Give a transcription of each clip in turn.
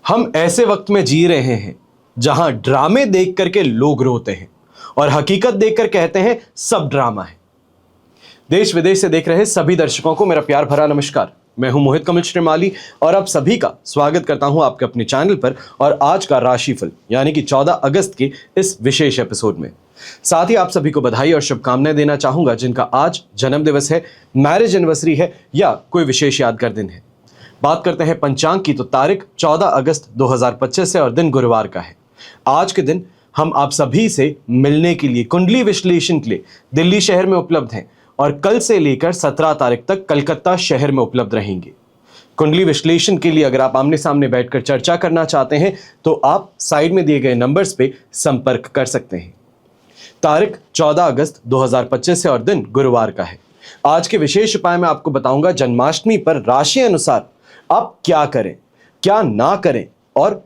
हम ऐसे वक्त में जी रहे हैं जहां ड्रामे देख करके लोग रोते हैं और हकीकत देखकर कहते हैं सब ड्रामा है। देश विदेश से देख रहे सभी दर्शकों को मेरा प्यार भरा नमस्कार। मैं हूं मोहित कमल श्रीमाली और आप सभी का स्वागत करता हूं आपके अपने चैनल पर और आज का राशिफल यानी कि 14 अगस्त के इस विशेष एपिसोड में। साथ ही आप सभी को बधाई और शुभकामनाएं देना चाहूंगा जिनका आज जन्म दिवस है, मैरिज एनिवर्सरी है या कोई विशेष यादगार दिन है। बात करते हैं पंचांग की तो तारीख 14 अगस्त 2025 है और दिन गुरुवार का है। आज के दिन हम आप सभी से मिलने के लिए कुंडली विश्लेषण के लिए दिल्ली शहर में उपलब्ध हैं और कल से लेकर 17 तारीख तक कलकत्ता शहर में उपलब्ध रहेंगे। कुंडली विश्लेषण के लिए अगर आप आमने सामने बैठकर चर्चा करना चाहते हैं तो आप साइड में दिए गए नंबर्स पे संपर्क कर सकते हैं। तारीख 14 अगस्त 2025 है और दिन गुरुवार का है। आज के विशेष उपाय में आपको बताऊंगा जन्माष्टमी पर राशि अनुसार आप क्या करें, क्या ना करें और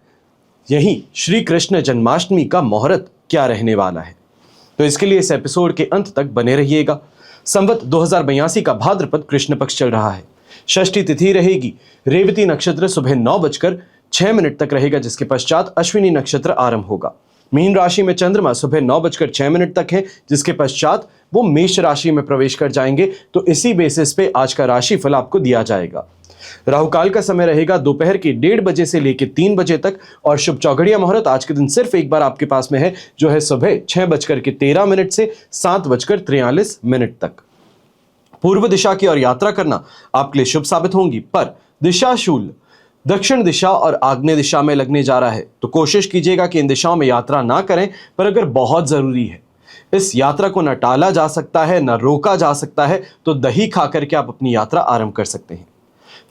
यही श्री कृष्ण जन्माष्टमी का मुहूर्त क्या रहने वाला है। तो इसके लिए इस एपिसोड के अंत तक बने रहिएगा। संवत 2082 का भाद्रपद कृष्ण पक्ष चल रहा है। षष्ठी तिथि रहेगी। रेवती नक्षत्र सुबह 9:06 तक रहेगा, जिसके पश्चात अश्विनी नक्षत्र आरंभ होगा। मीन राशि में चंद्रमा सुबह 9:06 तक है, जिसके पश्चात वो मेष राशि में प्रवेश कर जाएंगे। तो इसी बेसिस पे आज का राशिफल आपको दिया जाएगा। राहुकाल का समय रहेगा दोपहर के 1:30 बजे से लेकर 3 बजे तक और शुभ चौघड़िया मुहूर्त आज के दिन सिर्फ एक बार आपके पास में है, जो है सुबह 6:13 से 7:43 तक। पूर्व दिशा की ओर यात्रा करना आपके लिए शुभ साबित होंगी, पर दिशा शूल दक्षिण दिशा और आग्नेय दिशा में लगने जा रहा है, तो कोशिश कीजिएगा कि इन दिशाओं में यात्रा ना करें। पर अगर बहुत जरूरी है, इस यात्रा को न टाला जा सकता है न रोका जा सकता है, तो दही खा करके आप अपनी यात्रा आरंभ कर सकते हैं।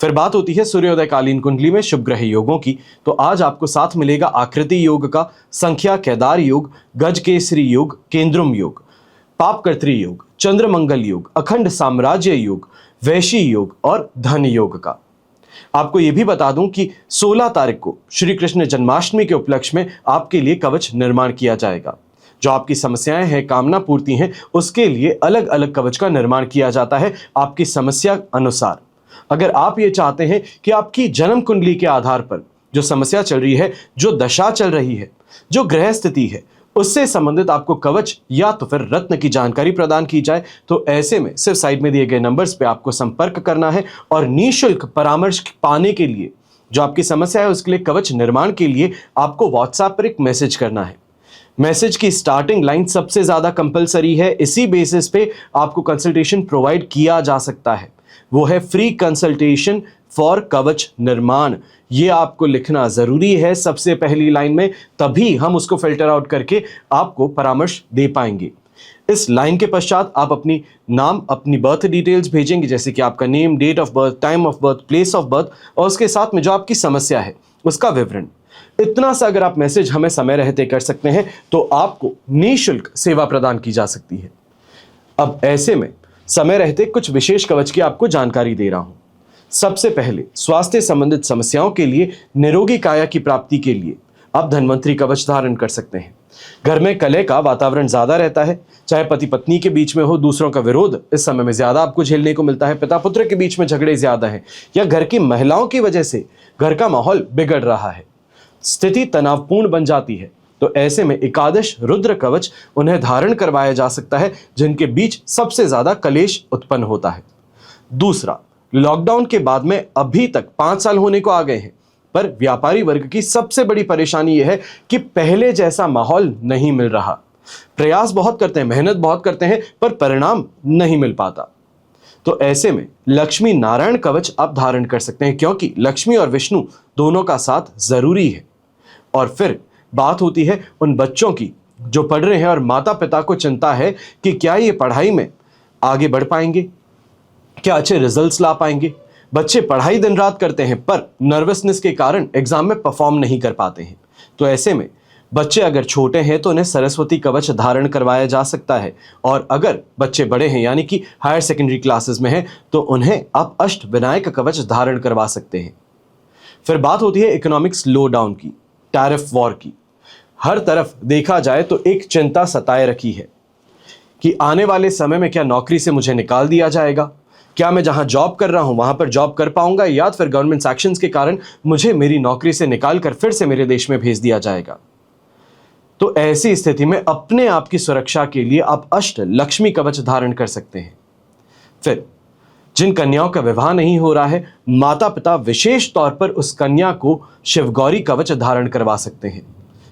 फिर बात होती है सूर्योदय कालीन कुंडली में शुभ ग्रह योगों की, तो आज आपको साथ मिलेगा आकृति योग का, संख्या केदार योग, गज केसरी योग, केंद्रुम योग, पापकर्त्री योग, चंद्रमंगल योग, अखंड साम्राज्य योग, वैशी योग और धन योग का। आपको यह भी बता दूं कि 16 तारीख को श्री कृष्ण जन्माष्टमी के उपलक्ष्य में आपके लिए कवच निर्माण किया जाएगा। जो आपकी समस्याएं हैं, कामना पूर्ति हैं, उसके लिए अलग अलग कवच का निर्माण किया जाता है आपकी समस्या अनुसार। अगर आप ये चाहते हैं कि आपकी जन्म कुंडली के आधार पर जो समस्या चल रही है, जो दशा चल रही है, जो ग्रह स्थिति है, उससे संबंधित आपको कवच या तो फिर रत्न की जानकारी प्रदान की जाए, तो ऐसे में सिर्फ साइड में दिए गए नंबर्स पे आपको संपर्क करना है और निःशुल्क परामर्श पाने के लिए, जो आपकी समस्या है उसके लिए कवच निर्माण के लिए आपको व्हाट्सएप पर एक मैसेज करना है। मैसेज की स्टार्टिंग लाइन सबसे ज्यादा कंपलसरी है, इसी बेसिस पे आपको कंसल्टेशन प्रोवाइड किया जा सकता है। वो है फ्री कंसल्टेशन फॉर कवच निर्माण। ये आपको लिखना जरूरी है सबसे पहली लाइन में, तभी हम उसको फिल्टर आउट करके आपको परामर्श दे पाएंगे। इस लाइन के पश्चात आप अपनी नाम, अपनी बर्थ डिटेल्स भेजेंगे, जैसे कि आपका name, date of birth, time of birth, place of birth और उसके साथ में जो आपकी समस्या है उसका विवरण। इतना सा अगर आप मैसेज हमें समय रहते कर सकते हैं तो आपको निःशुल्क सेवा प्रदान की जा सकती है। अब ऐसे में समय रहते कुछ विशेष कवच की आपको जानकारी दे रहा हूं। सबसे पहले स्वास्थ्य संबंधित समस्याओं के लिए, निरोगी काया की प्राप्ति के लिए आप धन्वंतरी कवच धारण कर सकते हैं। घर में कलह का वातावरण ज्यादा रहता है, चाहे पति पत्नी के बीच में हो, दूसरों का विरोध इस समय में ज्यादा आपको झेलने को मिलता है, पिता पुत्र के बीच में झगड़े ज्यादा हैं या घर की महिलाओं की वजह से घर का माहौल बिगड़ रहा है, स्थिति तनावपूर्ण बन जाती है, तो ऐसे में एकादश रुद्र कवच उन्हें धारण करवाया जा सकता है जिनके बीच सबसे ज्यादा कलेश उत्पन्न होता है। दूसरा, लॉकडाउन के बाद में अभी तक 5 साल होने को आ गए हैं, पर व्यापारी वर्ग की सबसे बड़ी परेशानी यह है कि पहले जैसा माहौल नहीं मिल रहा। प्रयास बहुत करते हैं, मेहनत बहुत करते हैं, पर परिणाम नहीं मिल पाता। तो ऐसे में लक्ष्मी नारायण कवच आप धारण कर सकते हैं, क्योंकि लक्ष्मी और विष्णु दोनों का साथ जरूरी है। और फिर बात होती है उन बच्चों की जो पढ़ रहे हैं और माता पिता को चिंता है कि क्या ये पढ़ाई में आगे बढ़ पाएंगे, क्या अच्छे रिजल्ट्स ला पाएंगे। बच्चे पढ़ाई दिन रात करते हैं पर नर्वसनेस के कारण एग्जाम में परफॉर्म नहीं कर पाते हैं। तो ऐसे में बच्चे अगर छोटे हैं तो उन्हें सरस्वती कवच धारण करवाया जा सकता है, और अगर बच्चे बड़े हैं यानी कि हायर सेकेंडरी क्लासेस में हैं तो उन्हें आप अष्ट विनायक कवच धारण करवा सकते हैं। फिर बात होती है इकोनॉमिक स्लो डाउन की, टैरिफ वॉर की। हर तरफ देखा जाए तो एक चिंता सताए रखी है कि आने वाले समय में क्या नौकरी से मुझे निकाल दिया जाएगा, क्या मैं जहां जॉब कर रहा हूं वहां पर जॉब कर पाऊंगा, या फिर गवर्नमेंट सैक्शंस के कारण मुझे मेरी नौकरी से निकाल कर फिर से मेरे देश में भेज दिया जाएगा। तो ऐसी स्थिति में अपने आप की सुरक्षा के लिए आप अष्ट लक्ष्मी कवच धारण कर सकते हैं। फिर जिन कन्याओं का विवाह नहीं हो रहा है, माता पिता विशेष तौर पर उस कन्या को शिवगौरी कवच धारण करवा सकते हैं।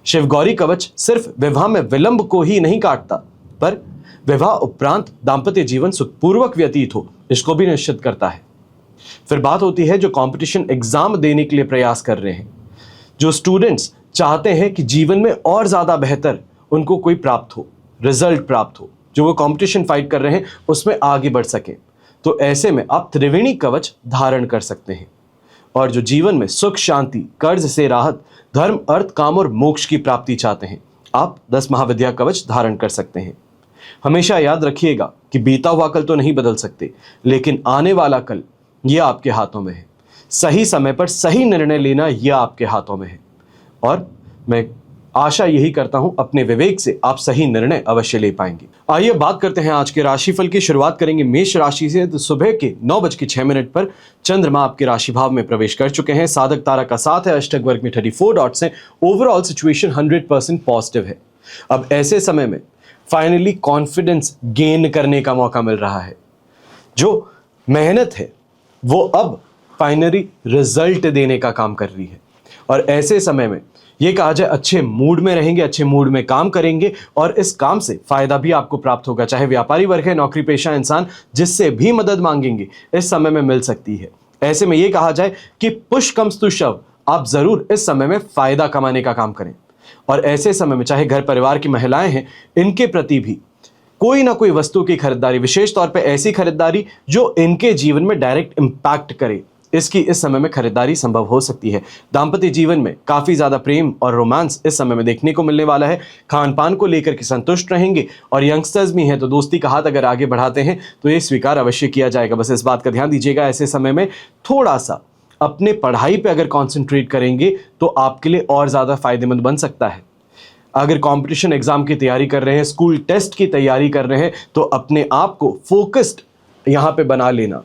शिवगौरी कवच सिर्फ विवाह में विलंब को ही नहीं काटता, पर विवाह उपरांत दाम्पत्य जीवन सुखपूर्वक व्यतीत हो, इसको भी निश्चित करता है। फिर बात होती है जो कंपटीशन एग्जाम देने के लिए प्रयास कर रहे हैं, जो स्टूडेंट्स चाहते हैं कि जीवन में और ज्यादा बेहतर उनको कोई प्राप्त हो, रिजल्ट प्राप्त हो, जो वो कंपटीशन फाइट कर रहे हैं उसमें आगे बढ़ सके, तो ऐसे में आप त्रिवेणी कवच धारण कर सकते हैं। और जो जीवन में सुख शांति, कर्ज से राहत, धर्म अर्थ काम और मोक्ष की प्राप्ति चाहते हैं, आप 10 महाविद्या कवच धारण कर सकते हैं। हमेशा याद रखिएगा कि बीता हुआ कल तो नहीं बदल सकते, लेकिन आने वाला कल यह आपके हाथों में है। सही समय पर सही निर्णय लेना यह आपके हाथों में है, और मैं आशा यही करता हूं अपने विवेक से आप सही निर्णय अवश्य ले पाएंगे। आइए बात करते हैं आज के राशिफल की। शुरुआत करेंगे मेष राशि से। तो सुबह के 9:06 पर चंद्रमा आपके राशि भाव में प्रवेश कर चुके हैं। साधक तारा का साथ है, अष्टक वर्ग में 34 डॉट्स हैं। ओवरऑल सिचुएशन 100% पॉजिटिव है। अब ऐसे समय में फाइनली कॉन्फिडेंस गेन करने का मौका मिल रहा है। जो मेहनत है वो अब फाइनली रिजल्ट देने का काम कर रही है, और ऐसे समय में ये कहा जाए अच्छे मूड में रहेंगे, अच्छे मूड में काम करेंगे, और इस काम से फायदा भी आपको प्राप्त होगा। चाहे व्यापारी वर्ग है, नौकरी पेशा इंसान, जिससे भी मदद मांगेंगे इस समय में मिल सकती है। ऐसे में ये कहा जाए कि पुष्कमस्तु शव, आप जरूर इस समय में फायदा कमाने का काम करें। और ऐसे समय में चाहे घर परिवार की महिलाएं हैं, इनके प्रति भी कोई ना कोई वस्तु की खरीदारी, विशेष तौर पे ऐसी खरीदारी जो इनके जीवन में डायरेक्ट इंपैक्ट करे, इसकी इस समय में खरीदारी संभव हो सकती है। दाम्पत्य जीवन में काफी ज्यादा प्रेम और रोमांस इस समय में देखने को मिलने वाला है। खान पान को लेकर के संतुष्ट रहेंगे, और यंगस्टर्स भी हैं तो दोस्ती का हाथ अगर आगे बढ़ाते हैं तो ये स्वीकार अवश्य किया जाएगा। बस इस बात का ध्यान दीजिएगा, ऐसे समय में थोड़ा सा अपने पढ़ाई पे अगर कॉन्सेंट्रेट करेंगे तो आपके लिए और ज्यादा फायदेमंद बन सकता है। अगर कंपटीशन एग्जाम की तैयारी कर रहे हैं, स्कूल टेस्ट की तैयारी कर रहे हैं, तो अपने आप को फोकस्ड यहाँ पे बना लेना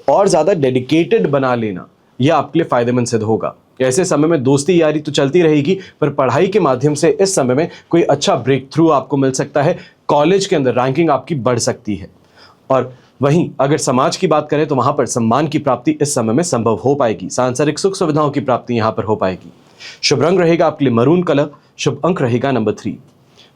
और ज़्यादा डेडिकेटेड बना लेना, यह आपके लिए फायदेमंद सिद्ध होगा। ऐसे समय में दोस्ती यारी तो चलती रहेगी, पर पढ़ाई के माध्यम से इस समय में कोई अच्छा ब्रेक थ्रू आपको मिल सकता है। कॉलेज के अंदर रैंकिंग आपकी बढ़ सकती है। और वहीं अगर समाज की बात करें तो वहां पर सम्मान की प्राप्ति इस समय में संभव हो पाएगी। सांसारिक सुख सुविधाओं की प्राप्ति यहां पर हो पाएगी। शुभ रंग रहेगा आपके लिए मरून कलर, शुभ अंक रहेगा नंबर 3।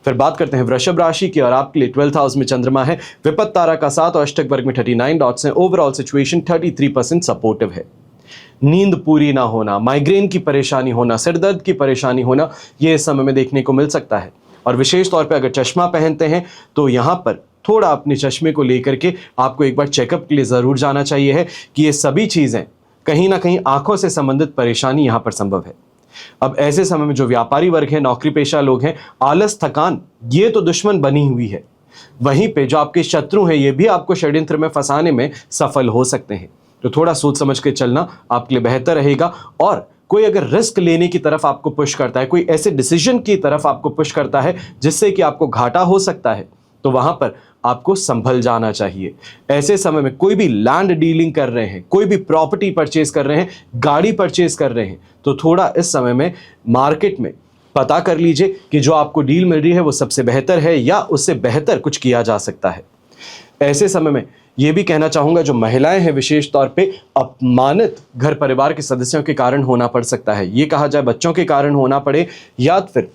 फिर बात करते हैं वृषभ राशि की, और आपके लिए 12th हाउस में चंद्रमा है, विपत्त तारा का साथ और अष्टक वर्ग में 39 डॉट्स हैं। ओवरऑल सिचुएशन 33% सपोर्टिव है। नींद पूरी ना होना, माइग्रेन की परेशानी होना, सिरदर्द की परेशानी होना, ये इस समय में देखने को मिल सकता है। और विशेष तौर पर अगर चश्मा पहनते हैं तो यहाँ पर थोड़ा अपने चश्मे को लेकर के आपको एक बार चेकअप के लिए जरूर जाना चाहिए है कि ये सभी चीजें कहीं ना कहीं आंखों से संबंधित परेशानी यहाँ पर संभव है। अब ऐसे समय में जो व्यापारी वर्ग है, नौकरी पेशा लोग हैं, आलस थकान ये तो दुश्मन बनी हुई है। वहीं पे जो आपके शत्रु हैं ये भी आपको षड्यंत्र में फंसाने में सफल हो सकते हैं। तो थोड़ा सोच समझ के चलना आपके लिए बेहतर रहेगा। और कोई अगर रिस्क लेने की तरफ आपको पुश करता है, कोई ऐसे डिसीजन की तरफ आपको पुश करता है जिससे कि आपको घाटा हो सकता है, तो वहां पर आपको संभल जाना चाहिए। ऐसे समय में कोई भी लैंड डीलिंग कर रहे हैं, कोई भी प्रॉपर्टी परचेज कर रहे हैं, गाड़ी परचेज कर रहे हैं, तो थोड़ा इस समय में मार्केट में पता कर लीजिए कि जो आपको डील मिल रही है वो सबसे बेहतर है या उससे बेहतर कुछ किया जा सकता है। ऐसे समय में ये भी कहना चाहूंगा जो महिलाएं हैं विशेष तौर पे अपमानित घर परिवार के सदस्यों के कारण होना पड़ सकता है। ये कहा जाए बच्चों के कारण होना पड़े, या फिर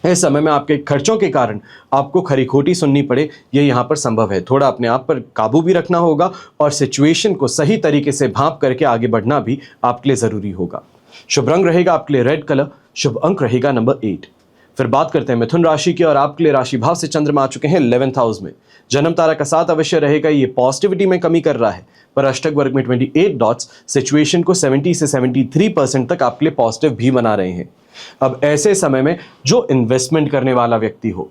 इस समय में आपके खर्चों के कारण आपको खरी खोटी सुननी पड़े, ये यहाँ पर संभव है। थोड़ा अपने आप पर काबू भी रखना होगा और सिचुएशन को सही तरीके से भांप करके आगे बढ़ना भी आपके लिए ज़रूरी होगा। शुभ रंग रहेगा आपके लिए रेड कलर, शुभ अंक रहेगा नंबर 8। फिर बात करते हैं मिथुन राशि की, और आपके लिए राशि भाव से चंद्रमा आ चुके हैं 11th हाउस में। जन्म तारा का साथ अवश्य रहेगा, ये पॉजिटिविटी में कमी कर रहा है, पर अष्टक वर्ग में 28 डॉट्स सिचुएशन को 70 से 73% तक आपके लिए पॉजिटिव भी बना रहे हैं। अब ऐसे समय में जो इन्वेस्टमेंट करने वाला व्यक्ति हो,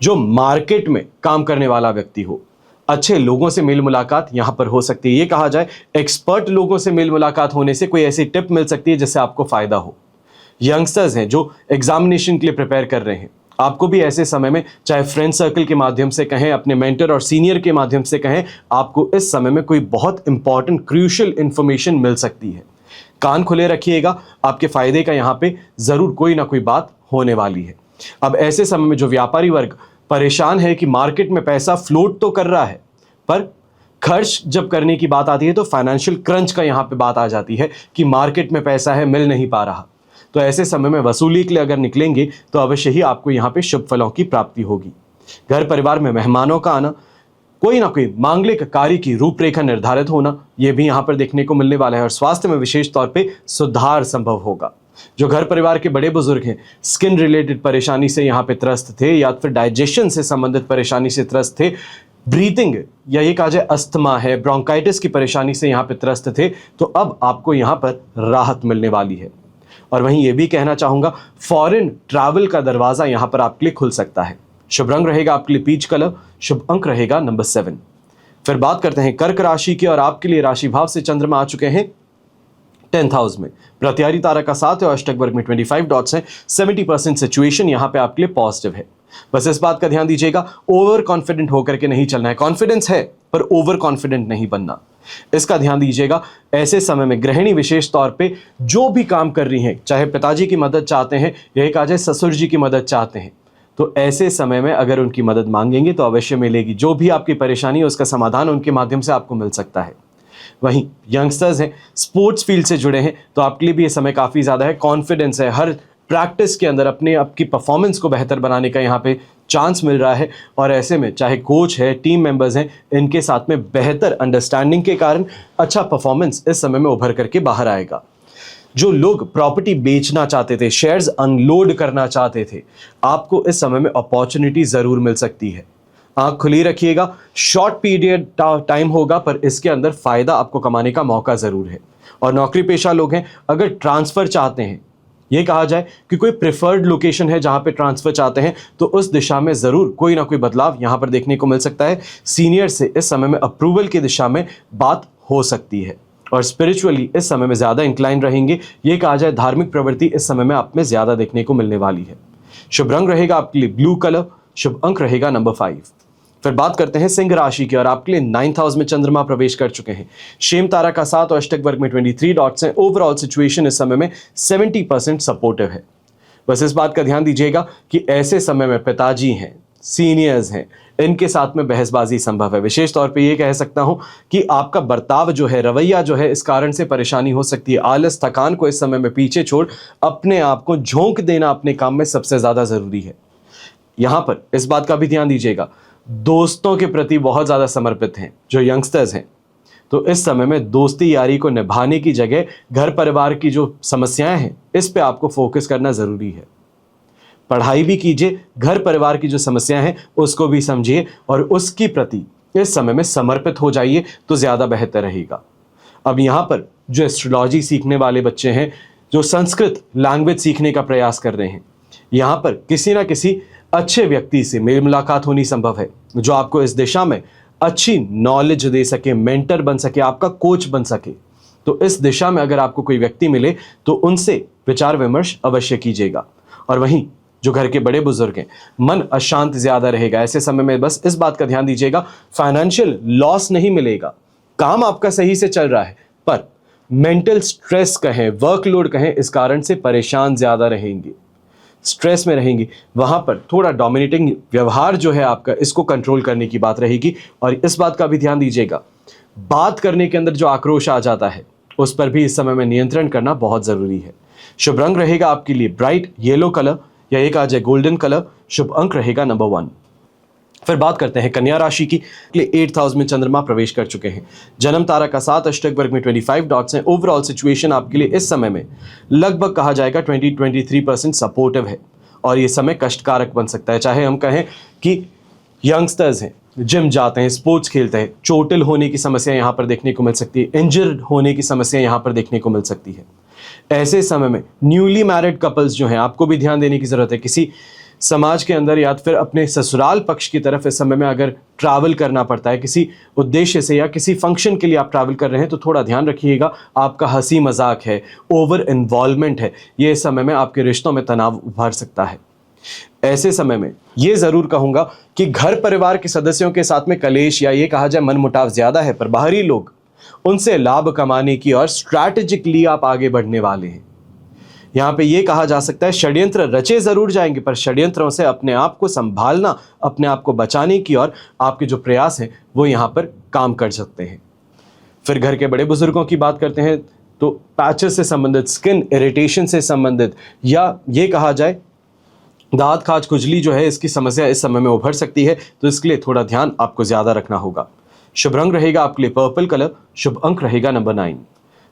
जो मार्केट में काम करने वाला व्यक्ति हो, अच्छे लोगों से मेल मुलाकात यहां पर हो सकती है। ये कहा जाए एक्सपर्ट लोगों से मेल मुलाकात होने से कोई ऐसी टिप मिल सकती है जिससे आपको फायदा हो। यंगस्टर्स हैं जो एग्जामिनेशन के लिए प्रिपेयर कर रहे हैं, आपको भी ऐसे समय में, चाहे फ्रेंड सर्कल के माध्यम से कहें, अपने मेंटर और सीनियर के माध्यम से कहें, आपको इस समय में कोई बहुत इंपॉर्टेंट क्रूशियल इंफॉर्मेशन मिल सकती है। कान खुले रखिएगा, आपके फायदे का यहाँ पे जरूर कोई ना कोई बात होने वाली है। अब ऐसे समय में जो व्यापारी वर्ग परेशान है कि मार्केट में पैसा फ्लोट तो कर रहा है, पर खर्च जब करने की बात आती है तो फाइनेंशियल क्रंच का यहाँ पे बात आ जाती है कि मार्केट में पैसा है, मिल नहीं पा रहा। तो ऐसे समय में वसूली के लिए अगर निकलेंगे तो अवश्य ही आपको यहाँ पे शुभ फलों की प्राप्ति होगी। घर परिवार में मेहमानों का आना, कोई ना कोई मांगलिक कार्य की रूपरेखा निर्धारित होना, यह भी यहाँ पर देखने को मिलने वाला है। और स्वास्थ्य में विशेष तौर पे सुधार संभव होगा। जो घर परिवार के बड़े बुजुर्ग हैं, स्किन रिलेटेड परेशानी से यहाँ पे त्रस्त थे या फिर डाइजेशन से संबंधित परेशानी से त्रस्त थे, ब्रीथिंग या ये कहा जाए अस्थमा है, ब्रोंकाइटिस की परेशानी से यहाँ पे त्रस्त थे, तो अब आपको यहाँ पर राहत मिलने वाली है। और वहीं ये भी कहना चाहूंगा, फॉरेन ट्रैवल का दरवाजा यहाँ पर आपके लिए खुल सकता है। शुभ रंग रहेगा आपके लिए पीच कलर, शुभ अंक रहेगा नंबर 7। फिर बात करते हैं कर्क राशि की, और आपके लिए राशि भाव से चंद्रमा आ चुके हैं 10th हाउस में। प्रत्यारी तारा का 7 है और अष्टक वर्ग में 25 डॉट्स हैं। 70% सिचुएशन यहाँ पे आपके लिए पॉजिटिव है। बस इस बात का ध्यान दीजिएगा, ओवर कॉन्फिडेंट होकर के नहीं चलना है। कॉन्फिडेंस है पर ओवर कॉन्फिडेंट नहीं बनना, इसका ध्यान दीजिएगा। ऐसे समय में गृहिणी विशेष तौर पे जो भी काम कर रही हैं, चाहे पिताजी की मदद चाहते हैं या कहा जाए ससुर जी की मदद चाहते हैं, तो ऐसे समय में अगर उनकी मदद मांगेंगे तो अवश्य मिलेगी। जो भी आपकी परेशानी है उसका समाधान उनके माध्यम से आपको मिल सकता है। वहीं यंगस्टर्स हैं, स्पोर्ट्स फील्ड से जुड़े हैं, तो आपके लिए भी ये समय काफ़ी ज़्यादा है। कॉन्फिडेंस है, हर प्रैक्टिस के अंदर अपने आपकी परफॉर्मेंस को बेहतर बनाने का यहाँ पे चांस मिल रहा है। और ऐसे में चाहे कोच है, टीम मेंबर्स हैं, इनके साथ में बेहतर अंडरस्टैंडिंग के कारण अच्छा परफॉर्मेंस इस समय में उभर करके बाहर आएगा। जो लोग प्रॉपर्टी बेचना चाहते थे, शेयर्स अनलोड करना चाहते थे, आपको इस समय में अपॉर्चुनिटी ज़रूर मिल सकती है। आंख खुली रखिएगा, शॉर्ट पीरियड टाइम होगा पर इसके अंदर फ़ायदा आपको कमाने का मौका ज़रूर है। और नौकरी पेशा लोग हैं, अगर ट्रांसफ़र चाहते हैं, ये कहा जाए कि कोई प्रेफर्ड लोकेशन है जहां पे ट्रांसफर चाहते हैं, तो उस दिशा में जरूर कोई ना कोई बदलाव यहां पर देखने को मिल सकता है। सीनियर से इस समय में अप्रूवल की दिशा में बात हो सकती है। और स्पिरिचुअली इस समय में ज्यादा इंक्लाइन रहेंगे, ये कहा जाए धार्मिक प्रवृत्ति इस समय में आप में ज्यादा देखने को मिलने वाली है। शुभ रंग रहेगा आपके लिए ब्लू कलर, शुभ अंक रहेगा नंबर 5। फिर बात करते हैं सिंह राशि की, और आपके लिए 9th हाउस में चंद्रमा प्रवेश कर चुके हैं। शेम तारा का 7 और अष्टक वर्ग में 23 डॉट्स हैं। ओवरऑल सिचुएशन इस समय में 70% सपोर्टिव है। बस इस बात का ध्यान दीजिएगा कि ऐसे समय में पिताजी हैं, सीनियर्स हैं, इनके साथ में बहसबाजी संभव है। विशेष तौर पे ये कह सकता हूं कि आपका बर्ताव जो है, रवैया जो है, इस कारण से परेशानी हो सकती है। आलस, थकान को इस समय में पीछे छोड़ अपने आप को झोंक देना अपने काम में सबसे ज़्यादा ज़रूरी है। यहाँ पर इस बात का भी ध्यान दीजिएगा, दोस्तों के प्रति बहुत ज़्यादा समर्पित हैं जो यंगस्टर्स हैं, तो इस समय में दोस्ती यारी को निभाने की जगह घर परिवार की जो समस्याएं हैं इस पे आपको फोकस करना ज़रूरी है। पढ़ाई भी कीजिए, घर परिवार की जो समस्याएं हैं उसको भी समझिए और उसकी प्रति इस समय में समर्पित हो जाइए तो ज़्यादा बेहतर रहेगा। अब यहाँ पर जो एस्ट्रोलॉजी सीखने वाले बच्चे हैं, जो संस्कृत लैंग्वेज सीखने का प्रयास कर रहे हैं, यहाँ पर किसी ना किसी अच्छे व्यक्ति से मेरी मुलाकात होनी संभव है जो आपको इस दिशा में अच्छी नॉलेज दे सके, मेंटर बन सके, आपका कोच बन सके। तो इस दिशा में अगर आपको कोई व्यक्ति मिले तो उनसे विचार विमर्श अवश्य कीजिएगा। और वहीं जो घर के बड़े बुजुर्ग हैं, मन अशांत ज्यादा रहेगा। ऐसे समय में बस इस बात का ध्यान दीजिएगा, फाइनेंशियल लॉस नहीं मिलेगा, काम आपका सही से चल रहा है, पर मेंटल स्ट्रेस कहें, वर्कलोड कहें, इस कारण से परेशान ज्यादा रहेंगे, स्ट्रेस में रहेंगी। वहां पर थोड़ा डोमिनेटिंग व्यवहार जो है आपका, इसको कंट्रोल करने की बात रहेगी। और इस बात का भी ध्यान दीजिएगा, बात करने के अंदर जो आक्रोश आ जाता है उस पर भी इस समय में नियंत्रण करना बहुत जरूरी है। शुभ रंग रहेगा आपके लिए ब्राइट येलो कलर या एक आ जाए गोल्डन कलर, शुभ अंक रहेगा नंबर 1। फिर बात करते हैं कन्या राशि की। 8th हाउस में चंद्रमा प्रवेश कर चुके हैं। जन्म तारा का 7 अष्टक वर्ग में 25 डॉट्स हैं। ओवरऑल सिचुएशन आपके लिए इस समय में लगभग कहा जाएगा 20-23% सपोर्टिव है और ये समय कष्टकारक बन सकता है। चाहे हम कहें कि यंगस्टर्स हैं, जिम जाते हैं, स्पोर्ट्स खेलते हैं, चोटिल होने की समस्या यहाँ पर देखने को मिल सकती है, इंजर्ड होने की समस्या यहाँ पर देखने को मिल सकती है। ऐसे समय में न्यूली मैरिड कपल्स जो हैं, आपको भी ध्यान देने की जरूरत है। किसी समाज के अंदर या फिर अपने ससुराल पक्ष की तरफ इस समय में अगर ट्रैवल करना पड़ता है किसी उद्देश्य से या किसी फंक्शन के लिए आप ट्रैवल कर रहे हैं, तो थोड़ा ध्यान रखिएगा। आपका हंसी मजाक है, ओवर इन्वॉल्वमेंट है, ये इस समय में आपके रिश्तों में तनाव उभर सकता है। ऐसे समय में ये जरूर कहूंगा कि घर परिवार के सदस्यों के साथ में कलेश या ये कहा जाए मनमुटाव ज्यादा है, पर बाहरी लोग उनसे लाभ कमाने की और स्ट्रैटेजिकली आप आगे बढ़ने वाले हैं। यहां पे ये कहा जा सकता है षड्यंत्र रचे जरूर जाएंगे, पर षड्यंत्रों से अपने आप को संभालना, अपने आप को बचाने की और आपके जो प्रयास हैं वो यहां पर काम कर सकते हैं। फिर घर के बड़े बुजुर्गों की बात करते हैं तो पैचेस से संबंधित, स्किन इरिटेशन से संबंधित, या ये कहा जाए दांत खाज खुजली जो है इसकी समस्या इस समय में उभर सकती है, तो इसके लिए थोड़ा ध्यान आपको ज्यादा रखना होगा। शुभ रंग रहेगा आपके लिए पर्पल कलर, शुभ अंक रहेगा नंबर 9।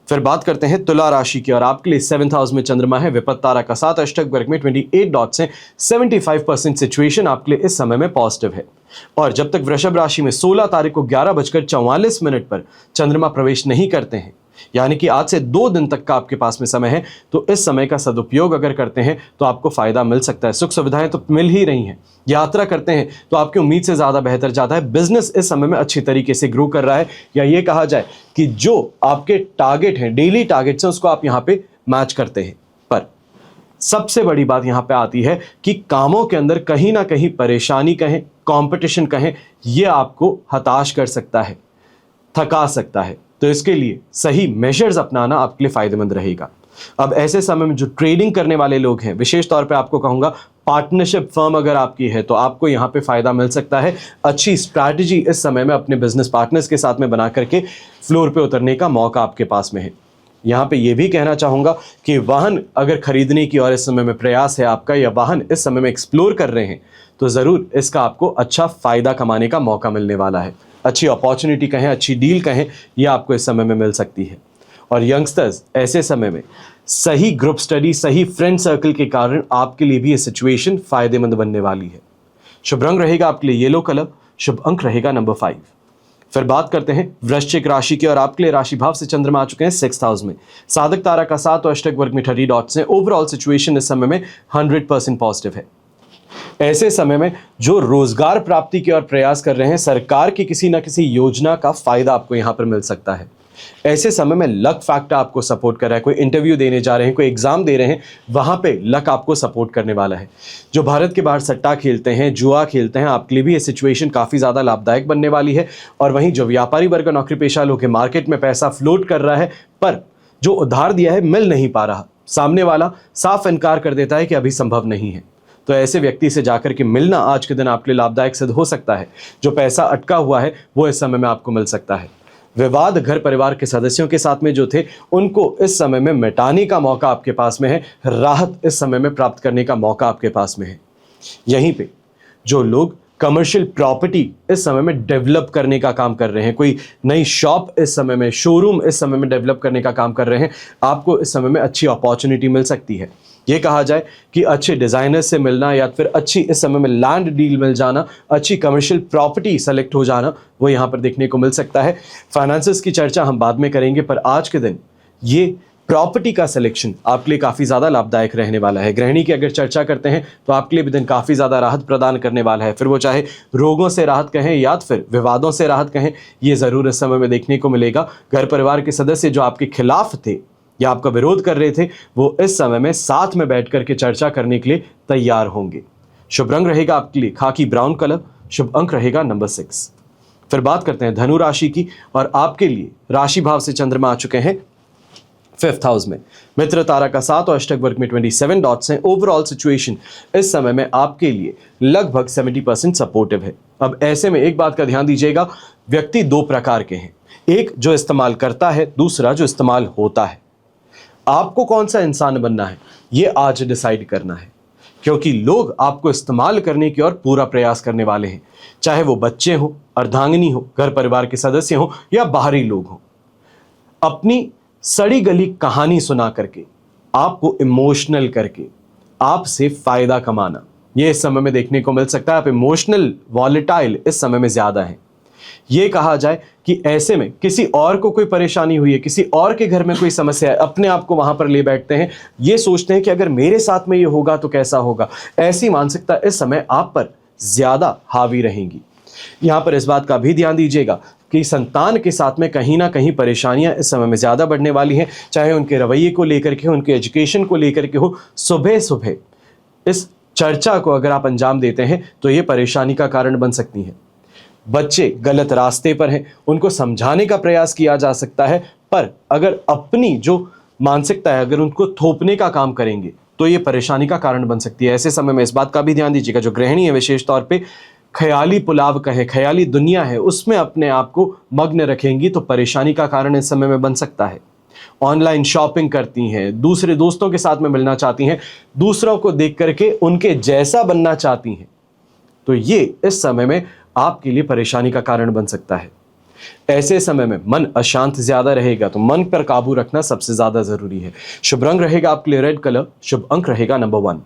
फिर बात करते हैं तुला राशि की, और आपके लिए 7th हाउस में चंद्रमा है, विपत्त तारा का 7 अष्टक वर्ग में 28 डॉट्स हैं। 75% सिचुएशन आपके लिए इस समय में पॉजिटिव है। और जब तक वृषभ राशि में 16 तारीख को 11:44 पर चंद्रमा प्रवेश नहीं करते हैं, यानी कि आज से 2 दिन तक का आपके पास में समय है, तो इस समय का सदुपयोग अगर करते हैं तो आपको फायदा मिल सकता है। सुख सुविधाएं तो मिल ही रही हैं, यात्रा करते हैं तो आपकी उम्मीद से ज्यादा बेहतर जाता है। बिजनेस इस समय में अच्छी तरीके से ग्रो कर रहा है, या ये कहा जाए कि जो आपके टारगेट हैं, डेली टारगेट्स हैं, उसको आप यहाँ पे मैच करते हैं। पर सबसे बड़ी बात यहाँ पे आती है कि कामों के अंदर कहीं ना कहीं परेशानी कहें, कंपटीशन कहें, ये आपको हताश कर सकता है, थका सकता है। तो इसके लिए सही मेजर्स अपनाना आपके लिए फायदेमंद रहेगा। अब ऐसे समय में जो ट्रेडिंग करने वाले लोग हैं, विशेष तौर पे आपको कहूंगा पार्टनरशिप फर्म अगर आपकी है तो आपको यहाँ पे फायदा मिल सकता है। अच्छी स्ट्रैटेजी इस समय में अपने बिजनेस पार्टनर्स के साथ में बना करके फ्लोर पे उतरने का मौका आपके पास में है। यहाँ पे ये भी कहना चाहूंगा कि वाहन अगर खरीदने की और इस समय में प्रयास है आपका, या वाहन इस समय में एक्सप्लोर कर रहे हैं, तो ज़रूर इसका आपको अच्छा फ़ायदा कमाने का मौका मिलने वाला है। अच्छी अपॉर्चुनिटी कहें, अच्छी डील कहें, यह आपको इस समय में मिल सकती है। और यंगस्टर्स ऐसे समय में सही ग्रुप स्टडी, सही फ्रेंड सर्कल के कारण आपके लिए भी ये सिचुएशन फ़ायदेमंद बनने वाली है। शुभ रंग रहेगा आपके लिए येलो कलर, शुभ अंक रहेगा नंबर 5। फिर बात करते हैं वृश्चिक राशि की, और आपके लिए राशि भाव से चंद्रमा आ चुके हैं 6th हाउस में। साधक तारा का 7 और अष्टक वर्ग में 30 डॉट्स हैं। ओवरऑल सिचुएशन इस समय में 100% पॉजिटिव है। ऐसे समय में जो रोजगार प्राप्ति की ओर प्रयास कर रहे हैं, सरकार की किसी ना किसी योजना का फायदा आपको यहां पर मिल सकता है। ऐसे समय में लक फैक्टर आपको सपोर्ट कर रहा है। कोई इंटरव्यू देने जा रहे हैं, कोई एग्जाम दे रहे हैं, वहां पे लक आपको सपोर्ट करने वाला है। जो भारत के बाहर सट्टा खेलते हैं, जुआ खेलते हैं, आपके लिए भी ये सिचुएशन काफी ज्यादा लाभदायक बनने वाली है। और वहीं जो व्यापारी वर्ग, नौकरी पेशा लोग हैं, मार्केट में पैसा फ्लोट कर रहा है, पर जो उधार दिया है मिल नहीं पा रहा, सामने वाला साफ इनकार कर देता है कि अभी संभव नहीं है, तो ऐसे व्यक्ति से जाकर के मिलना आज के दिन आपके लिए लाभदायक सिद्ध हो सकता है। जो पैसा अटका हुआ है वो इस समय में आपको मिल सकता है। विवाद घर परिवार के सदस्यों के साथ में जो थे, उनको इस समय में मिटाने का मौका आपके पास में है। राहत इस समय में प्राप्त करने का मौका आपके पास में है। यहीं पे जो लोग कमर्शियल प्रॉपर्टी इस समय में डेवलप करने का काम कर रहे हैं, कोई नई शॉप इस समय में, शोरूम इस समय में डेवलप करने का काम कर रहे हैं, आपको इस समय में अच्छी अपॉर्चुनिटी मिल सकती है। ये कहा जाए कि अच्छे डिज़ाइनर्स से मिलना, या फिर अच्छी इस समय में लैंड डील मिल जाना, अच्छी कमर्शियल प्रॉपर्टी सेलेक्ट हो जाना, वो यहाँ पर देखने को मिल सकता है। फाइनेंसेस की चर्चा हम बाद में करेंगे, पर आज के दिन ये प्रॉपर्टी का सिलेक्शन आपके लिए काफ़ी ज़्यादा लाभदायक रहने वाला है। गृहिणी की अगर चर्चा करते हैं तो आपके लिए भी दिन काफ़ी ज़्यादा राहत प्रदान करने वाला है। फिर वो चाहे रोगों से राहत कहें या फिर विवादों से राहत कहें, ये ज़रूर इस समय में देखने को मिलेगा। घर परिवार के सदस्य जो आपके खिलाफ थे या आपका विरोध कर रहे थे, वो इस समय में साथ में बैठ करके चर्चा करने के लिए तैयार होंगे। शुभ रंग रहेगा आपके लिए खाकी ब्राउन कलर, शुभ अंक रहेगा नंबर 6। फिर बात करते हैं धनु राशि की, और आपके लिए राशि भाव से चंद्रमा आ चुके हैं 5th हाउस में। मित्र तारा का 7 और अष्टक वर्ग में 27 डॉट्स हैं। ओवरऑल सिचुएशन इस समय में आपके लिए लगभग 70% सपोर्टिव है। अब ऐसे में एक बात का ध्यान दीजिएगा, व्यक्ति 2 प्रकार के हैं, एक जो इस्तेमाल करता है, दूसरा जो इस्तेमाल होता है। आपको कौन सा इंसान बनना है ये आज डिसाइड करना है, क्योंकि लोग आपको इस्तेमाल करने की ओर पूरा प्रयास करने वाले हैं, चाहे वो बच्चे हो, अर्धांगिनी हो, घर परिवार के सदस्य हो या बाहरी लोग हो। अपनी सड़ी गली कहानी सुना करके, आपको इमोशनल करके आपसे फायदा कमाना, ये इस समय में देखने को मिल सकता है। आप इमोशनल वॉलेटाइल इस समय में ज्यादा है। ये कहा जाए कि ऐसे में किसी और को कोई परेशानी हुई है, किसी और के घर में कोई समस्या है, अपने आप को वहां पर ले बैठते हैं, ये सोचते हैं कि अगर मेरे साथ में ये होगा तो कैसा होगा। ऐसी मानसिकता इस समय आप पर ज्यादा हावी रहेंगी। यहां पर इस बात का भी ध्यान दीजिएगा कि संतान के साथ में कहीं ना कहीं परेशानियां इस समय में ज्यादा बढ़ने वाली हैं, चाहे उनके रवैये को लेकर के, उनके एजुकेशन को लेकर के हो। सुबह सुबह इस चर्चा को अगर आप अंजाम देते हैं तो ये परेशानी का कारण बन सकती है। बच्चे गलत रास्ते पर हैं, उनको समझाने का प्रयास किया जा सकता है, पर अगर अपनी जो मानसिकता है अगर उनको थोपने का काम करेंगे तो ये परेशानी का कारण बन सकती है। ऐसे समय में इस बात का भी ध्यान दीजिएगा, जो गृहिणी है विशेष तौर पे ख्याली पुलाव कहे, ख्याली दुनिया है, उसमें अपने आप को मग्न रखेंगी तो परेशानी का कारण इस समय में बन सकता है। ऑनलाइन शॉपिंग करती हैं, दूसरे दोस्तों के साथ में मिलना चाहती हैं, दूसरों को देख करके उनके जैसा बनना चाहती हैं, तो ये इस समय में आपके लिए परेशानी का कारण बन सकता है। ऐसे समय में मन अशांत ज्यादा रहेगा, तो मन पर काबू रखना सबसे ज्यादा जरूरी है। शुभ रंग रहेगा आपके लिए रेड कलर, शुभ अंक रहेगा नंबर 1।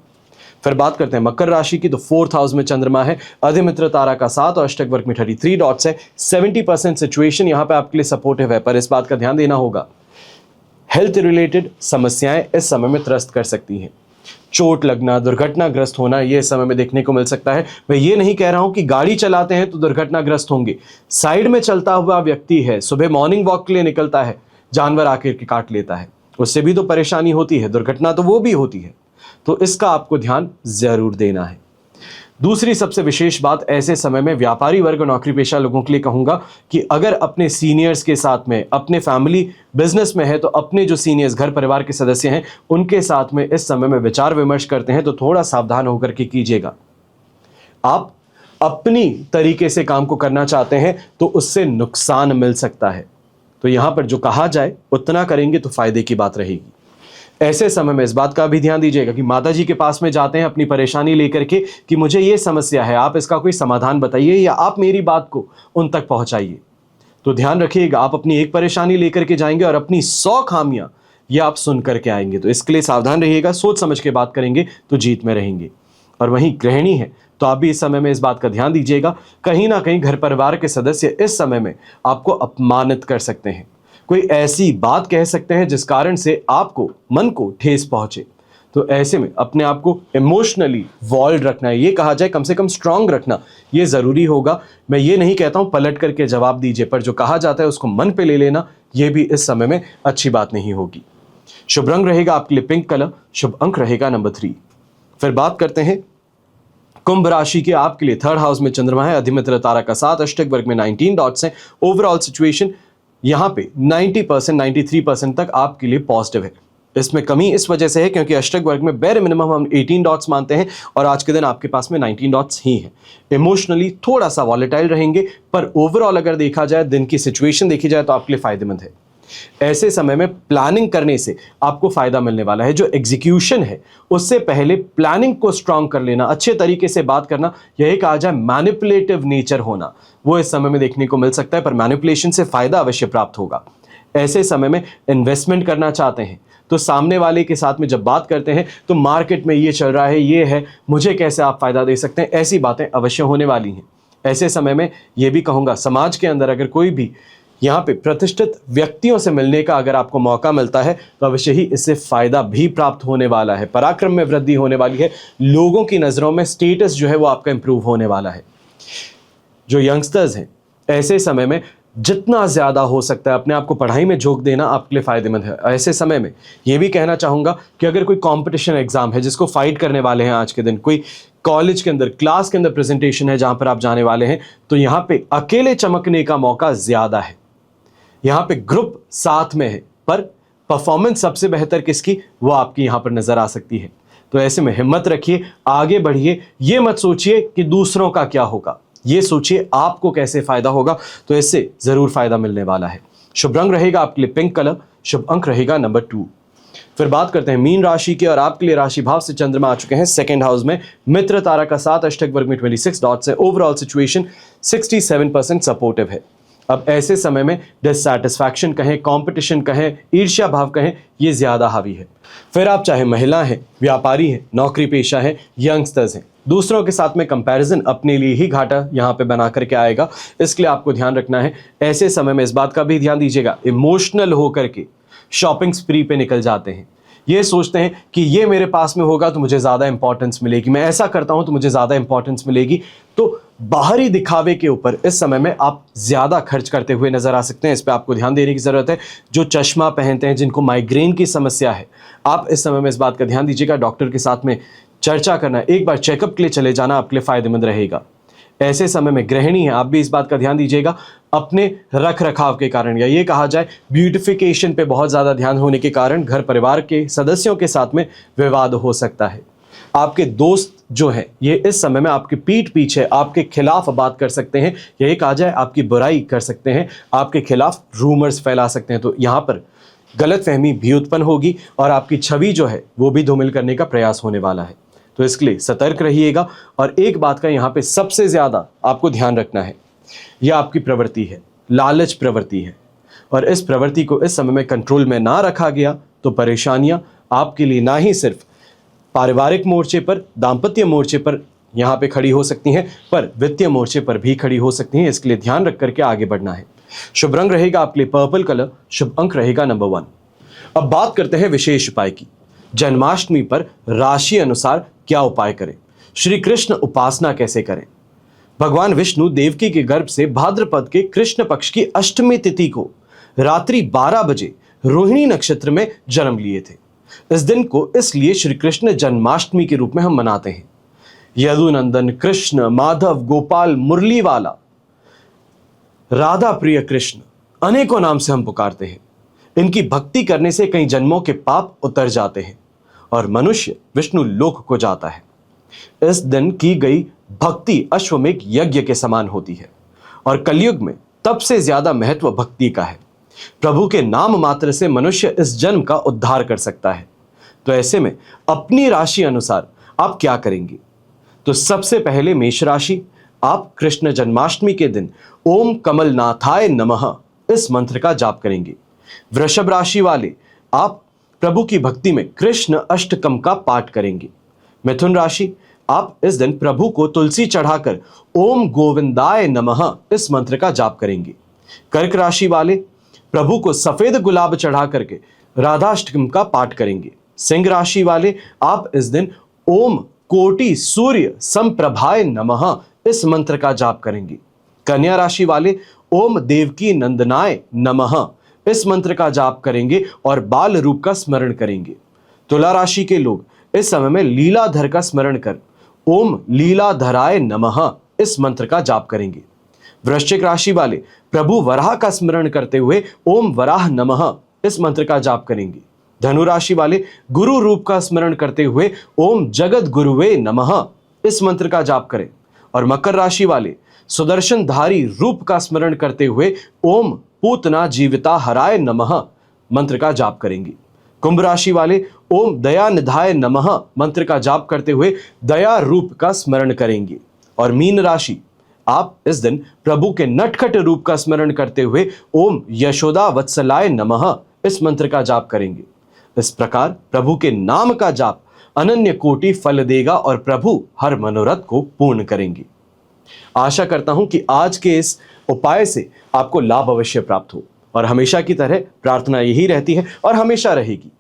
फिर बात करते हैं मकर राशि की, तो 4th हाउस में चंद्रमा है, अधिमित्र तारा का 7 और अष्टक वर्ग में 33 डॉट्स है। 70% सिचुएशन यहां पे आपके लिए सपोर्टिव है, पर इस बात का ध्यान देना होगा हेल्थ रिलेटेड समस्याएं इस समय में त्रस्त कर सकती हैं। चोट लगना, दुर्घटनाग्रस्त होना ये समय में देखने को मिल सकता है। मैं ये नहीं कह रहा हूं कि गाड़ी चलाते हैं तो दुर्घटनाग्रस्त होंगे, साइड में चलता हुआ व्यक्ति है, सुबह मॉर्निंग वॉक के लिए निकलता है, जानवर आकर के काट लेता है, उससे भी तो परेशानी होती है, दुर्घटना तो वो भी होती है, तो इसका आपको ध्यान जरूर देना है। दूसरी सबसे विशेष बात, ऐसे समय में व्यापारी वर्ग और नौकरी पेशा लोगों के लिए कहूंगा कि अगर अपने सीनियर्स के साथ में, अपने फैमिली बिजनेस में है तो अपने जो सीनियर्स घर परिवार के सदस्य हैं उनके साथ में इस समय में विचार विमर्श करते हैं तो थोड़ा सावधान होकर के कीजिएगा। आप अपनी तरीके से काम को करना चाहते हैं तो उससे नुकसान मिल सकता है, तो यहां पर जो कहा जाए उतना करेंगे तो फायदे की बात रहेगी। ऐसे समय में इस बात का भी ध्यान दीजिएगा कि माता जी के पास में जाते हैं अपनी परेशानी लेकर के कि मुझे ये समस्या है, आप इसका कोई समाधान बताइए या आप मेरी बात को उन तक पहुंचाइए। तो ध्यान रखिएगा, आप अपनी एक परेशानी लेकर के जाएंगे और अपनी 100 खामियां ये आप सुन करके आएंगे, तो इसके लिए सावधान रहिएगा, सोच समझ के बात करेंगे तो जीत में रहेंगे। और वहीं गृहिणी है तो आप भी इस समय में इस बात का ध्यान दीजिएगा, कहीं ना कहीं घर परिवार के सदस्य इस समय में आपको अपमानित कर सकते हैं, कोई ऐसी बात कह सकते हैं जिस कारण से आपको मन को ठेस पहुंचे। तो ऐसे में अपने आप को इमोशनली वॉल्ड रखना है, ये कहा जाए कम से कम स्ट्रांग रखना ये ज़रूरी होगा। मैं ये नहीं कहता हूं पलट करके जवाब दीजिए, पर जो कहा जाता है उसको मन पे ले लेना ये भी इस समय में अच्छी बात नहीं होगी। शुभ रंग रहेगा आपके लिए पिंक कलर, शुभ अंक रहेगा नंबर 3। फिर बात करते हैं कुंभ राशि के, आपके लिए 3rd हाउस में चंद्रमा है, अधिमित्र तारा का 7, अष्टक वर्ग में 19 डॉट्स हैं। ओवरऑल सिचुएशन यहां पे 90% 93% तक आपके लिए पॉजिटिव है। इसमें कमी इस वजह से है क्योंकि अष्टक वर्ग में बेर मिनिमम हम 18 डॉट्स मानते हैं और आज के दिन आपके पास में 19 डॉट्स ही हैं। इमोशनली थोड़ा सा वॉलेटाइल रहेंगे, पर ओवरऑल अगर देखा जाए, दिन की सिचुएशन देखी जाए तो आपके लिए फायदेमंद है। ऐसे समय में प्लानिंग करने से आपको फायदा मिलने वाला है। जो एग्जीक्यूशन है उससे पहले प्लानिंग को स्ट्रांग कर लेना, अच्छे तरीके से बात करना, यही कहा जाए मैनिपुलेटिव नेचर होना, वो इस समय में देखने को मिल सकता है, पर मैनिपुलेशन से फायदा अवश्य प्राप्त होगा। ऐसे समय में इन्वेस्टमेंट करना चाहते हैं तो सामने वाले के साथ में जब बात करते हैं तो मार्केट में ये चल रहा है, ये है, मुझे कैसे आप फायदा दे सकते हैं, ऐसी बातें अवश्य होने वाली हैं। ऐसे समय में ये भी कहूँगा, समाज के अंदर अगर कोई भी यहाँ पे प्रतिष्ठित व्यक्तियों से मिलने का अगर आपको मौका मिलता है तो अवश्य ही इससे फायदा भी प्राप्त होने वाला है, पराक्रम में वृद्धि होने वाली है, लोगों की नज़रों में स्टेटस जो है वो आपका इंप्रूव होने वाला है। जो यंगस्टर्स हैं ऐसे समय में जितना ज़्यादा हो सकता है अपने आप को पढ़ाई में झोंक देना आपके लिए फ़ायदेमंद है। ऐसे समय में ये भी कहना चाहूँगा कि अगर कोई कंपटीशन एग्ज़ाम है जिसको फाइट करने वाले हैं आज के दिन, कोई कॉलेज के अंदर क्लास के अंदर प्रेजेंटेशन है जहाँ पर आप जाने वाले हैं, तो यहाँ पे अकेले चमकने का मौका ज़्यादा है। यहाँ पे ग्रुप साथ में है पर परफॉर्मेंस सबसे बेहतर किसकी, वो आपकी यहाँ पर नज़र आ सकती है। तो ऐसे में हिम्मत रखिए, आगे बढ़िए, ये मत सोचिए कि दूसरों का क्या होगा, ये सोचिए आपको कैसे फायदा होगा, तो इससे जरूर फायदा मिलने वाला है। शुभ रंग रहेगा आपके लिए पिंक कलर, शुभ अंक रहेगा नंबर 2। फिर बात करते हैं मीन राशि की, और आपके लिए राशि भाव से चंद्रमा आ चुके हैं 2nd हाउस में, मित्र तारा का 7, अष्टक वर्ग में 26 डॉट्स है। ओवरऑल सिचुएशन 67% सपोर्टिव है। अब ऐसे समय में डिससैटिस्फैक्शन कहें, कंपटीशन कहें, ईर्ष्या भाव कहें, ये ज्यादा हावी है। फिर आप चाहे महिला हैं, व्यापारी हैं, नौकरी पेशा हैं, यंगस्टर्स हैं, दूसरों के साथ में कंपैरिजन अपने लिए ही घाटा यहाँ पे बना करके आएगा, इसके लिए आपको ध्यान रखना है। ऐसे समय में इस बात का भी ध्यान दीजिएगा, इमोशनल होकर के शॉपिंग स्प्री पे निकल जाते हैं, ये सोचते हैं कि ये मेरे पास में होगा तो मुझे ज़्यादा इंपॉर्टेंस मिलेगी, मैं ऐसा करता हूं तो मुझे ज़्यादा इंपॉर्टेंस मिलेगी। तो बाहरी दिखावे के ऊपर इस समय में आप ज़्यादा खर्च करते हुए नज़र आ सकते हैं, इस पर आपको ध्यान देने की ज़रूरत है। जो चश्मा पहनते हैं, जिनको माइग्रेन की समस्या है, आप इस समय में इस बात का ध्यान दीजिएगा, डॉक्टर के साथ में चर्चा करना, एक बार चेकअप के लिए चले जाना आपके लिए फायदेमंद रहेगा। ऐसे समय में गृहिणी है, आप भी इस बात का ध्यान दीजिएगा, अपने रख रखाव के कारण या ये कहा जाए ब्यूटिफिकेशन पे बहुत ज़्यादा ध्यान होने के कारण घर परिवार के सदस्यों के साथ में विवाद हो सकता है। आपके दोस्त जो है ये इस समय में आपकी पीठ पीछे आपके खिलाफ बात कर सकते हैं, यही कहा जाए आपकी बुराई कर सकते हैं, आपके खिलाफ रूमर्स फैला सकते हैं। तो यहाँ पर गलतफहमी भी उत्पन्न होगी और आपकी छवि जो है वो भी धूमिल करने का प्रयास होने वाला है। तो इसके लिए सतर्क रहिएगा। और एक बात का यहाँ पे सबसे ज़्यादा आपको ध्यान रखना है, यह आपकी प्रवृत्ति है, लालच प्रवृत्ति है, और इस प्रवृत्ति को इस समय में कंट्रोल में ना रखा गया तो परेशानियां आपके लिए ना ही सिर्फ पारिवारिक मोर्चे पर, दाम्पत्य मोर्चे पर यहाँ पे खड़ी हो सकती हैं, पर वित्तीय मोर्चे पर भी खड़ी हो सकती हैं। इसके लिए ध्यान रख करके आगे बढ़ना है। शुभ रंग रहेगा आपके लिए पर्पल कलर, शुभ अंक रहेगा नंबर 1। अब बात करते हैं विशेष उपाय की। जन्माष्टमी पर राशि अनुसार क्या उपाय करें, श्री कृष्ण उपासना कैसे करें। भगवान विष्णु देवकी के गर्भ से भाद्रपद के कृष्ण पक्ष की अष्टमी तिथि को रात्रि 12 बजे रोहिणी नक्षत्र में जन्म लिए थे। इस दिन को इसलिए श्री कृष्ण जन्माष्टमी के रूप में हम मनाते हैं। यदुनंदन कृष्ण, माधव, गोपाल, मुरली वाला, राधा प्रिय कृष्ण, अनेकों नाम से हम पुकारते हैं। इनकी भक्ति करने से कई जन्मों के पाप उतर जाते हैं और मनुष्य विष्णु लोक को जाता है। इस दिन की गई भक्ति अश्वमेघ यज्ञ के समान होती है और कलयुग में तब से ज्यादा महत्व भक्ति का है। प्रभु के नाम मात्र से मनुष्य इस जन्म का उद्धार कर सकता है। तो ऐसे में अपनी राशि अनुसार आप क्या करेंगे? तो सबसे पहले मेष राशि, आप कृष्ण जन्माष्टमी के दिन ओम कमलनाथाय नमः इस मंत्र का जाप करेंगे। वृषभ राशि वाले, आप प्रभु की भक्ति में कृष्ण अष्टकम का पाठ करेंगे। मिथुन राशि, आप इस दिन प्रभु को तुलसी चढ़ाकर ओम गोविंदाय नमः इस मंत्र का जाप करेंगे। कर्क राशि वाले, प्रभु को सफेद गुलाब चढ़ा करके राधाष्टकम का पाठ करेंगे। सिंह राशि वाले, आप इस दिन ओम कोटि सूर्य संप्रभाय नमः इस मंत्र का जाप करेंगे। कन्या राशि वाले, ओम देवकी नंदनाय नमः इस मंत्र का जाप करेंगे और बाल रूप का स्मरण करेंगे। तुला राशि के लोग इस समय में लीलाधर का स्मरण कर ओम लीलाधराय नमः इस मंत्र का जाप करेंगे। वृश्चिक राशि वाले, प्रभु वराह का स्मरण करते हुए ओम वराह नमः इस मंत्र का जाप करेंगे। धनु राशि वाले, गुरु रूप का स्मरण करते हुए ओम जगत गुरुवे नमः इस मंत्र का जाप करें। और मकर राशि वाले, सुदर्शनधारी रूप का स्मरण करते हुए ओम पूतना जीविता हराय नमः मंत्र का जाप करेंगे। कुंभ राशि वाले, ओम दया निधाय नमः मंत्र का जाप करते हुए दया रूप का स्मरण करेंगे। और मीन राशि, आप इस दिन प्रभु के नटखट रूप का स्मरण करते हुए ओम यशोदा वत्सलाय नमः इस मंत्र का जाप करेंगे। इस प्रकार प्रभु के नाम का जाप अनन्य कोटि फल देगा और प्रभु हर मनोरथ को पूर्ण करेंगे। आशा करता हूं कि आज के इस उपाय से आपको लाभ अवश्य प्राप्त हो और हमेशा की तरह प्रार्थना यही रहती है और हमेशा रहेगी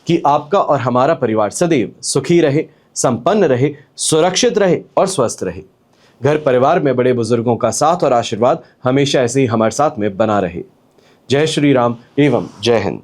कि आपका और हमारा परिवार सदैव सुखी रहे, संपन्न रहे, सुरक्षित रहे और स्वस्थ रहे। घर परिवार में बड़े बुजुर्गों का साथ और आशीर्वाद हमेशा ऐसे ही हमारे साथ में बना रहे। जय श्री राम एवं जय हिंद।